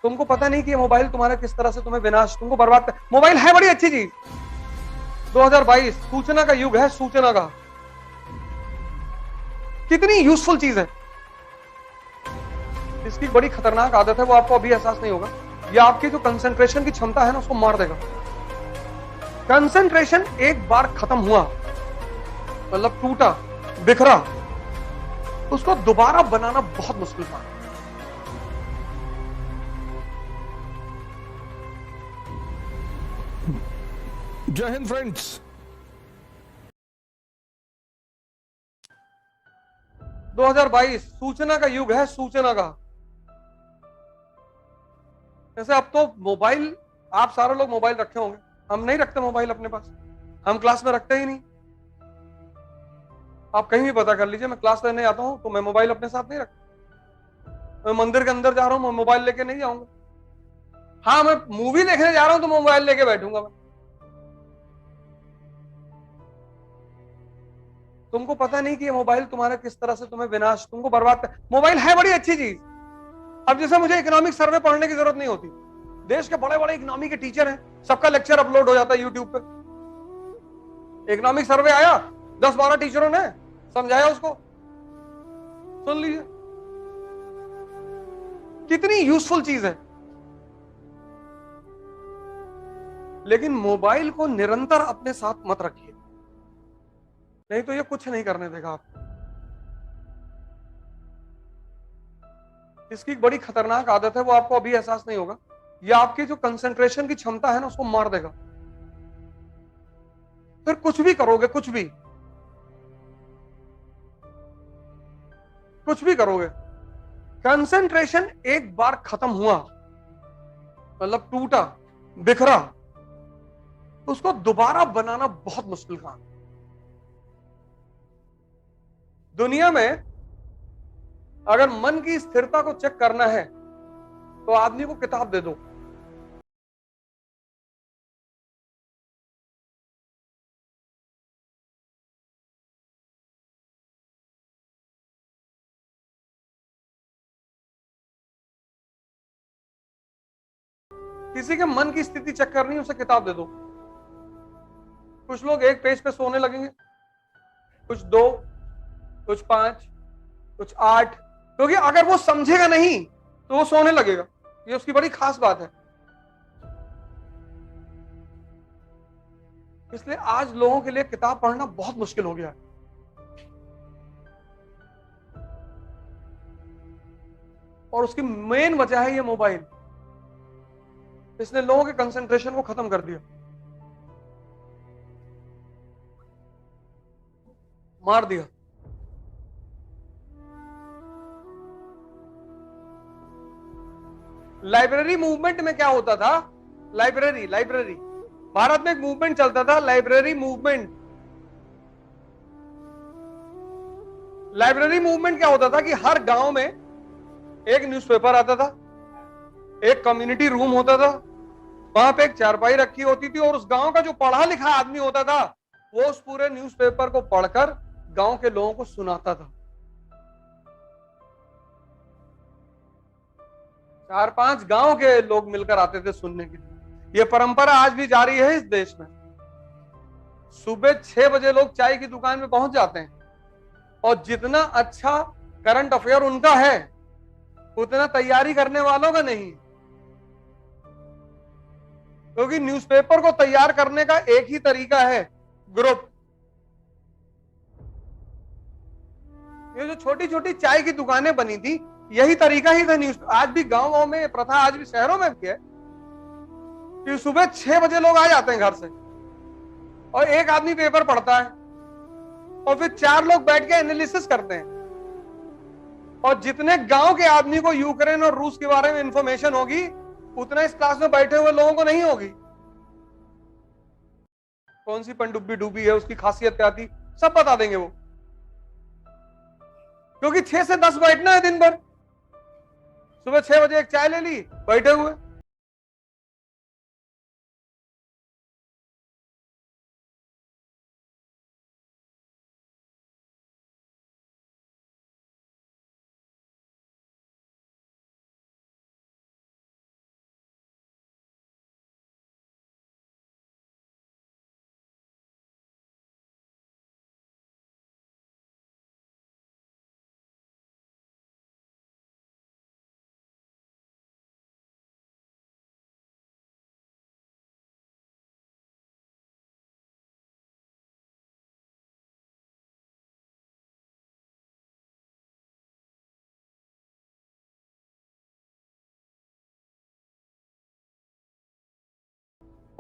तुमको पता नहीं कि ये मोबाइल तुम्हारा किस तरह से तुम्हें विनाश, तुमको बर्बाद कर। मोबाइल है बड़ी अच्छी चीज। 2022 सूचना का युग है, सूचना का कितनी यूजफुल चीज है। इसकी बड़ी खतरनाक आदत है, वो आपको अभी एहसास नहीं होगा। ये आपकी जो कंसंट्रेशन की क्षमता है ना, उसको मार देगा। कंसंट्रेशन एक बार खत्म हुआ, मतलब टूटा, बिखरा, उसको दोबारा बनाना बहुत मुश्किल था। जय हिंद फ्रेंड्स। 2022 सूचना का युग है, सूचना का। जैसे अब तो मोबाइल, आप सारे लोग मोबाइल रखे होंगे, हम नहीं रखते मोबाइल अपने पास, हम क्लास में रखते ही नहीं। आप कहीं भी पता कर लीजिए, मैं क्लास लेने आता हूं तो मैं मोबाइल अपने साथ नहीं रखता। मैं मंदिर के अंदर जा रहा हूं, मैं मोबाइल लेके नहीं जाऊंगा। हाँ, मैं मूवी देखने जा रहा हूं तो मोबाइल लेके बैठूंगा मैं। तुमको पता नहीं कि ये मोबाइल तुम्हारा किस तरह से तुम्हें विनाश, तुमको बर्बाद कर। मोबाइल है बड़ी अच्छी चीज। अब जैसे मुझे इकोनॉमिक सर्वे पढ़ने की जरूरत नहीं होती, देश के बड़े बड़े इकोनॉमी के टीचर हैं, सबका लेक्चर अपलोड हो जाता है यूट्यूब पे। इकोनॉमिक सर्वे आया, 10-12 टीचरों ने समझाया, उसको सुन लीजिए। कितनी यूजफुल चीज है। लेकिन मोबाइल को निरंतर अपने साथ मत रखिए, नहीं तो ये कुछ नहीं करने देगा आपको। इसकी बड़ी खतरनाक आदत है, वो आपको अभी एहसास नहीं होगा। ये आपकी जो कंसंट्रेशन की क्षमता है ना, उसको मार देगा। फिर कुछ भी करोगे, कुछ भी करोगे, कंसंट्रेशन एक बार खत्म हुआ, मतलब टूटा, बिखरा, उसको दोबारा बनाना बहुत मुश्किल काम। दुनिया में अगर मन की स्थिरता को चेक करना है तो आदमी को किताब दे दो। किसी के मन की स्थिति चेक करनी है, उसे किताब दे दो। कुछ लोग एक पेज पे सोने लगेंगे, कुछ 2, कुछ 5, कुछ 8, क्योंकि अगर वो समझेगा नहीं तो वो सोने लगेगा। ये उसकी बड़ी खास बात है। इसलिए आज लोगों के लिए किताब पढ़ना बहुत मुश्किल हो गया है। और उसकी मेन वजह है ये मोबाइल। इसने लोगों के कंसंट्रेशन को खत्म कर दिया, मार दिया। लाइब्रेरी मूवमेंट में क्या होता था? लाइब्रेरी लाइब्रेरी भारत में एक मूवमेंट चलता था, लाइब्रेरी मूवमेंट। लाइब्रेरी मूवमेंट क्या होता था कि हर गांव में एक न्यूज़पेपर आता था, एक कम्युनिटी रूम होता था, वहां पे एक चारपाई रखी होती थी, और उस गांव का जो पढ़ा लिखा आदमी होता था वो उस पूरे न्यूज़पेपर को पढ़कर गांव के लोगों को सुनाता था। 4-5 गांव के लोग मिलकर आते थे सुनने के लिए। यह परंपरा आज भी जारी है इस देश में। सुबह 6 बजे लोग चाय की दुकान में पहुंच जाते हैं, और जितना अच्छा करंट अफेयर उनका है उतना तैयारी करने वालों का नहीं। क्योंकि न्यूज़पेपर को तैयार करने का एक ही तरीका है, ग्रुप। ये जो छोटी छोटी चाय की दुकानें बनी थी, यही तरीका ही था न्यूज। आज भी गांव में प्रथा, आज भी शहरों में भी है कि सुबह 6 बजे लोग आ जाते हैं घर से, और एक आदमी पेपर पढ़ता है, और फिर 4 लोग बैठ के एनालिसिस करते हैं। और जितने गांव के आदमी को यूक्रेन और रूस के बारे में इंफॉर्मेशन होगी, उतना इस क्लास में बैठे हुए लोगों को नहीं होगी। कौन सी पनडुब्बी डूबी है, उसकी खासियत क्या थी, सब बता देंगे वो। क्योंकि 6 से 10 बैठना है दिन भर। सुबह 6 बजे एक चाय ले ली, बैठे हुए।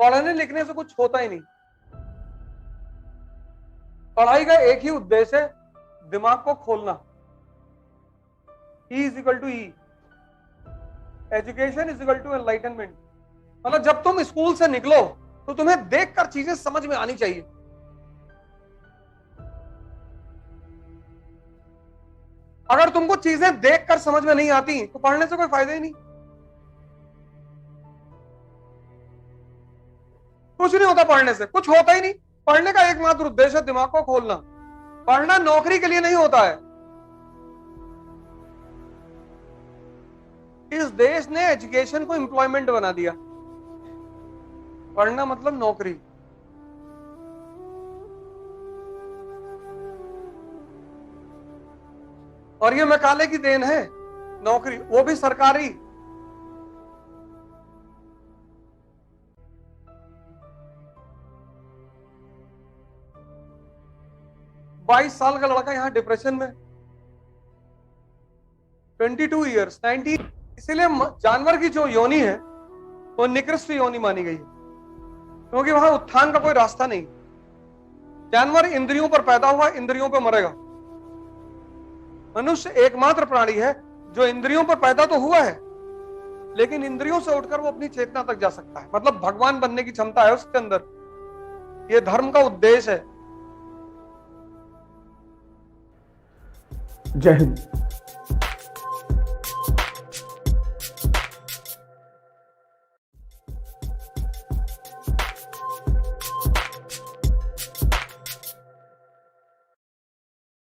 पढ़ने लिखने से कुछ होता ही नहीं। पढ़ाई का एक ही उद्देश्य है, दिमाग को खोलना। E is equal to E, education is equal to enlightenment. मतलब जब तुम स्कूल से निकलो तो तुम्हें देखकर चीजें समझ में आनी चाहिए। अगर तुमको चीजें देखकर समझ में नहीं आती तो पढ़ने से कोई फायदा ही नहीं। कुछ नहीं होता पढ़ने से, कुछ होता ही नहीं। पढ़ने का एकमात्र उद्देश्य है दिमाग को खोलना। पढ़ना नौकरी के लिए नहीं होता है। इस देश ने एजुकेशन को एम्प्लॉयमेंट बना दिया। पढ़ना मतलब नौकरी। और ये मैकाले की देन है, नौकरी, वो भी सरकारी। बाईस साल का लड़का यहां डिप्रेशन में, 22 ईयर्स, 19। इसीलिए जानवर की जो योनि है वो निकृष्ट योनि मानी गई है, क्योंकि वहां उत्थान का कोई रास्ता नहीं। जानवर इंद्रियों पर पैदा हुआ, इंद्रियों पर मरेगा। मनुष्य एकमात्र प्राणी है जो इंद्रियों पर पैदा तो हुआ है, लेकिन इंद्रियों से उठकर वो अपनी चेतना तक जा सकता है। मतलब भगवान बनने की क्षमता है उसके अंदर। ये धर्म का उद्देश्य है। जय हिंद।